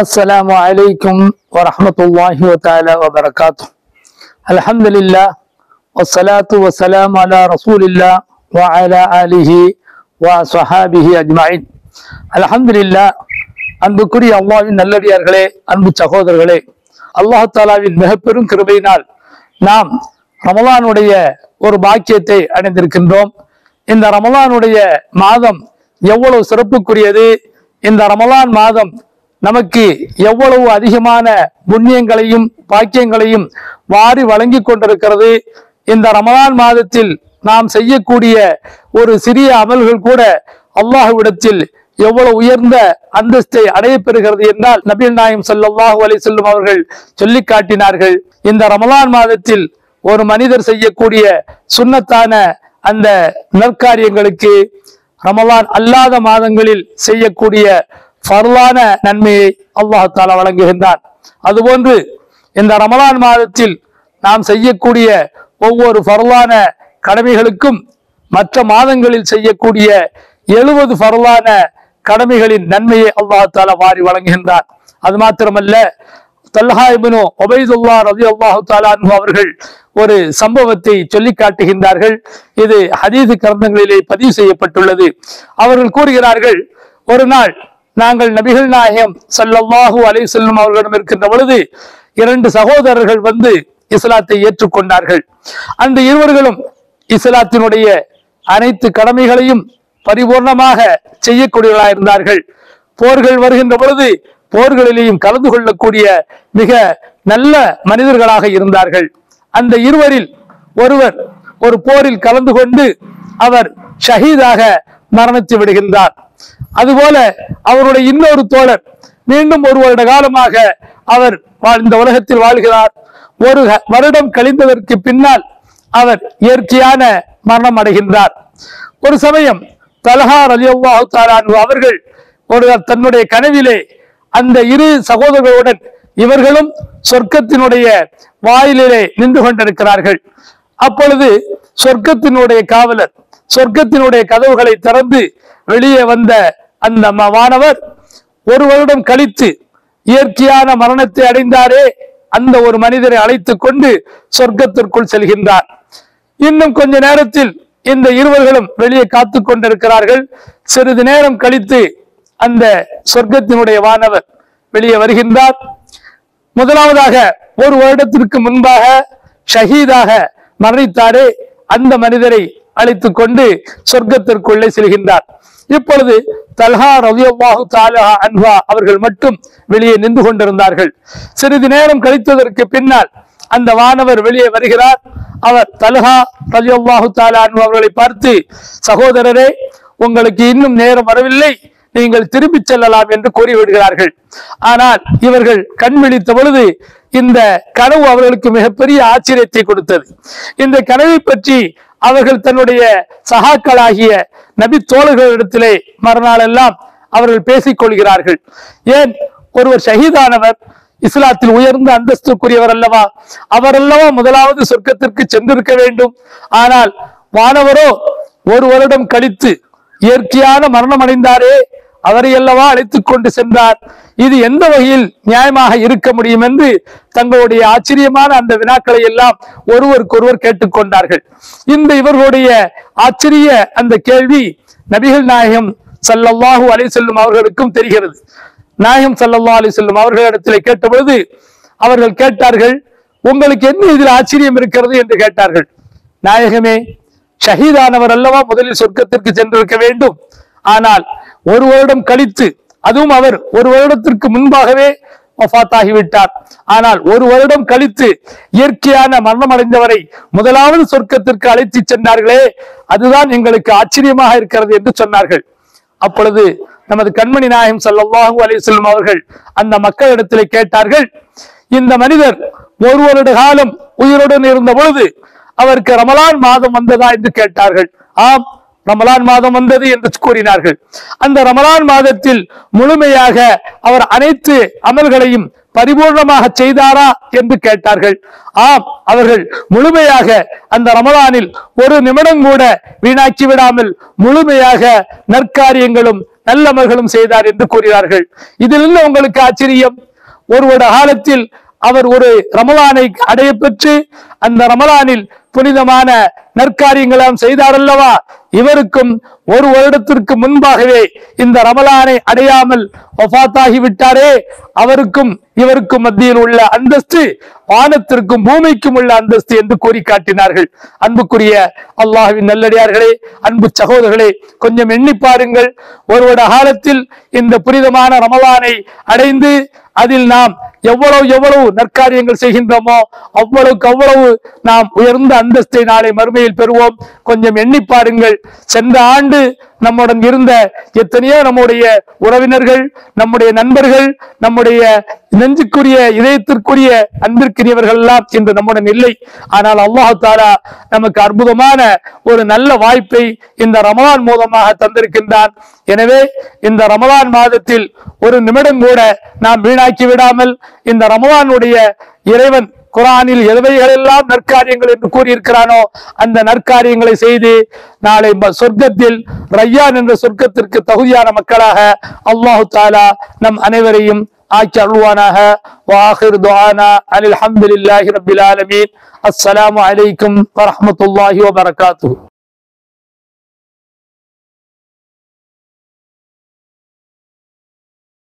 السلام عليكم ورحمة الله تعالى وبركاته. الحمد لله والصلاة والسلام على رسول الله وعلى آله وصحابه أجمعين. الحمد لله. அன்புக்குரிய அல்லாஹ்வின் நல்லடியார்களே, அன்பு சகோதரர்களே, அல்லாஹ் தஆலாவின் மிகப்பெரும் கிருபையினால் நாம் ரமலானுடைய ஒரு பாக்கியத்தை அடைந்திருக்கின்றோம். இந்த ரமலானுடைய மாதம் எவ்வளவு சிறப்புக்குரியது, இந்த ரமலான் மாதம் நமக்கு எவ்வளவு அதிகமான புண்ணியங்களையும் பாக்கியங்களையும் வாரி வழங்கி கொண்டிருக்கிறது. இந்த ரமலான் மாதத்தில் நாம் செய்யக்கூடிய ஒரு சிறிய அமல்கள் கூட அல்லாஹ்விடத்தில் எவ்வளவு உயர்ந்த அந்தஸ்தை அடைய பெறுகிறது என்றால் நபிகள் நாயகம் ஸல்லல்லாஹு அலைஹி வஸல்லம் அவர்கள் சொல்லி காட்டினார்கள். இந்த ரமலான் மாதத்தில் ஒரு மனிதர் செய்யக்கூடிய சுன்னத்தான அந்த நற்காரியங்களுக்கு ரமலான் அல்லாத மாதங்களில் செய்யக்கூடிய ஃபர்லான நன்மையை அல்லாஹ் தஆலா வழங்குகின்றான். அதுபோன்று இந்த ரமலான் மாதத்தில் நாம் செய்யக்கூடிய ஒவ்வொரு ஃபர்லான கடமைகளுக்கும் மற்ற மாதங்களில் செய்யக்கூடிய 70 ஃபர்லான கடமைகளின் நன்மையை அல்லாஹ் தஆலா வாரி வழங்குகின்றான். அது மாத்திரமல்ல, தல்ஹா இப்னு உபைதுல்லாஹ் ரலியல்லாஹு தஆலா அன்ஹு அவர்கள் ஒரு சம்பவத்தை சொல்லி காட்டுகின்றார்கள். இது ஹதீஸ் கிரந்தங்களிலே பதிவு செய்யப்பட்டுள்ளது. அவர்கள் கூறுகிறார்கள், ஒரு நாள் நாங்கள் நபிகள் நாயகம் ஸல்லல்லாஹு அலைஹி வஸல்லம் அவர்களிடம் இருக்கின்ற பொழுது 2 சகோதரர்கள் வந்து இஸ்லாத்தை ஏற்றுக்கொண்டார்கள். அந்த இருவர்களும் இஸ்லாத்தினுடைய அனைத்து கடமைகளையும் பரிபூர்ணமாக செய்யக்கூடியவர்களாக இருந்தார்கள். போர்கள் வருகின்ற பொழுது போர்களிலேயும் கலந்து கொள்ளக்கூடிய மிக நல்ல மனிதர்களாக இருந்தார்கள். அந்த இருவரில் ஒருவர் ஒரு போரில் கலந்து கொண்டு அவர் ஷஹீதாக மரணித்து விடுகின்றார். அதுபோல அவருடைய இன்னொரு தோழர் மீண்டும் 1 வருட காலமாக அவர் இந்த உலகத்தில் வாழ்கிறார். 1 வருடம் கழிந்ததற்கு பின்னால் அவர் இயற்கையான மரணம் அடைகின்றார். ஒரு சமயம் தல்ஹா ரலியல்லாஹு தஆலா அன்ஹு அவர்கள் தன்னுடைய கனவிலே அந்த 2 சகோதரர்களுடன் இவர்களும் சொர்க்கத்தினுடைய வாயிலே நின்று கொண்டிருக்கிறார்கள். அப்பொழுது சொர்க்கத்தினுடைய காவலர் சொர்க்கத்தினுடைய கதவுகளை திறந்து வெளியே வந்த அந்த மாணவர் 1 வருடம் கழித்து இயற்கையான மரணத்தை அடைந்தாரே அந்த ஒரு மனிதரை அழைத்துக் கொண்டு சொர்க்கத்திற்குள் செல்கின்றார். இன்னும் கொஞ்ச நேரத்தில் இந்த இருவர்களும் வெளியே காத்து கொண்டிருக்கிறார்கள். சிறிது நேரம் கழித்து அந்த சொர்க்கத்தினுடைய வானவர் வெளியே வருகின்றார். முதலாவதாக 1 வருடத்திற்கு முன்பாக ஷஹீதாக மரணித்தாரே அந்த மனிதரை அழைத்துக் கொண்டு சொர்க்கத்திற்குள்ளே செல்கின்றார். இப்பொழுது தல்ஹா ரலியல்லாஹு தஆலா அன்ஹு அவர்கள் மட்டும் வெளியே நின்று கொண்டிருந்தார்கள். சிறிது நேரம் கழித்ததற்கு பின்னால் அந்த வானவர் வெளியே வருகிறார். அவர் தல்ஹா ரலியல்லாஹு தஆலா அன்ஹு அவர்களை பார்த்து, சகோதரரே, உங்களுக்கு இன்னும் நேரம் வரவில்லை, நீங்கள் திரும்பி செல்லலாம் என்று கூறிவிடுகிறார்கள். ஆனால் இவர்கள் கண் விழித்த பொழுது இந்த கனவு அவர்களுக்கு மிகப்பெரிய ஆச்சரியத்தை கொடுத்தது. இந்த கனவை பற்றி அவர்கள் தன்னுடைய சகாக்களாகிய நபி தோழர்களிடத்திலே மறுநாள் எல்லாம் அவர்கள் பேசிக் கொள்கிறார்கள். ஏன், ஒருவர் ஷஹீதானவர் இஸ்லாத்தில் உயர்ந்த அந்தஸ்துக்குரியவர் அல்லவா, அவரல்லவா முதலாவது சொர்க்கத்திற்கு சென்றிருக்க வேண்டும். ஆனால் வானவரோ 1 வருடம் கழித்து இயற்கையான மரணம் அடைந்தாரே அவரை அல்லவா அழைத்துக் கொண்டு சென்றார். இது எந்த வகையில் நியாயமாக இருக்க முடியும் என்று தங்களுடைய ஆச்சரியமான அந்த வினாக்களை எல்லாம் ஒருவருக்கொருவர் கேட்டுக்கொண்டார்கள். இந்த இவர்களுடைய ஆச்சரிய அந்த கேள்வி நபிகள் நாயகம் ஸல்லல்லாஹு அலைஹி வஸல்லம் அவர்களுக்கும் தெரிகிறது. நாயகம் ஸல்லல்லாஹு அலைஹி வஸல்லம் அவர்களிடத்தில் கேட்டபொழுது அவர்கள் கேட்டார்கள், உங்களுக்கு என்ன இதில் ஆச்சரியம் இருக்கிறது என்று கேட்டார்கள். நாயகமே, ஷஹீதானவர் அல்லவா முதலில் சொர்க்கத்திற்கு சென்றிருக்க வேண்டும். ஆனால் 1 வருடம் கழித்து, அதுவும் அவர் 1 வருடத்திற்கு முன்பாகவே வஃபாத்தாகிவிட்டார். ஆனால் 1 வருடம் கழித்து இயற்கையான மரணம் அடைந்தவரை முதலாவது சொர்க்கத்திற்கு அழைத்து சென்றார்களே, அதுதான் எங்களுக்கு ஆச்சரியமாக இருக்கிறது என்று சொன்னார்கள். அப்பொழுது நமது கண்மணி நாயகம் ஸல்லல்லாஹு அலைஹி வஸல்லம் அவர்கள் அந்த மக்களிடத்திலே கேட்டார்கள், இந்த மனிதர் 1 வருட காலம் உயிருடன் இருந்த பொழுது அவருக்கு ரமலான் மாதம் வந்ததா என்று கேட்டார்கள். ஆம், ரமலான் மாதம் வந்தது என்று கூறினார்கள். அந்த ரமலான் மாதத்தில் முழுமையாக அவர் அனைத்து அமல்களையும் பரிபூர்ணமாக செய்தாரா என்று கேட்டார்கள். ஆம், அவர்கள் முழுமையாக அந்த ரமலானில் 1 நிமிடம் கூட வீணாக்கி விடாமல் முழுமையாக நற்காரியங்களும் நல்லமல்களும் செய்தார் என்று கூறுகிறார்கள். இதிலிருந்து உங்களுக்கு ஆச்சரியம், ஒரு காலத்தில் அவர் ஒரு ரமலானை அடைய பெற்று அந்த ரமலானில் புனிதமான நற்காரியங்களாம் செய்தார் அல்லவா? இவருக்கும் ஒரு வருடத்திற்கு முன்பாகவே இந்த ரமலானை அடையாமல் வஃபாத்தாகி விட்டாரே, அவருக்கும் இவருக்கும் மத்தியில் உள்ள அந்தஸ்து வானத்திற்கும் பூமிக்கும் உள்ள அந்தஸ்து என்று கூறி காட்டினார்கள். அன்புக்குரிய அல்லாஹ்வின் நல்லடியார்களே, அன்பு சகோதரர்களே, கொஞ்சம் எண்ணி பாருங்கள். ஒரு காலத்தில் இந்த புனிதமான ரமலானை அடைந்து அதில் நாம் எவ்வளவு நற்காரியங்கள் செய்கின்றோமோ அவ்வளவு நாம் உயர்ந்த அந்தஸ்தை நாளை மறுமையில் பெறுவோம். கொஞ்சம் எண்ணி பாருங்கள். சென்ற ஆண்டு நம்முடன் இருந்த எத்தனையோ நம்முடைய உறவினர்கள், நம்முடைய நண்பர்கள், நம்முடைய நெஞ்சுக்குரிய இதயத்திற்குரிய அன்பிற்குரியவர்கள் எல்லாம் இன்று நம்முடன் இல்லை. ஆனால் அல்லாஹ் தஆலா நமக்கு அற்புதமான ஒரு நல்ல வாய்ப்பை இந்த ரமலான் மூலமாக தந்திருக்கின்றான். எனவே இந்த ரமலான் மாதத்தில் ஒரு நிமிடம் கூட நாம் வீணாக்கி விடாமல் இந்த ரமலானுடைய இறைவன் குர்ஆனில் எவைகளெல்லாம் நற்காரியங்கள் என்று கூறியிருக்கிறானோ அந்த நற்காரியங்களை செய்து நாளை சொர்க்கத்தில் ரய்யான் என்ற சொர்க்கத்திற்கு தகுதியான மக்களாக அல்லாஹ் தஆலா நம் அனைவரையும் ஆக்கி அருள்வானாக. வஆகிரு துஆனா அல்ஹம்துலில்லாஹி ரப்பில் ஆலமீன். அஸ்ஸலாமு அலைக்கும் வரஹ்மத்துல்லாஹி வபரகாத்துஹு.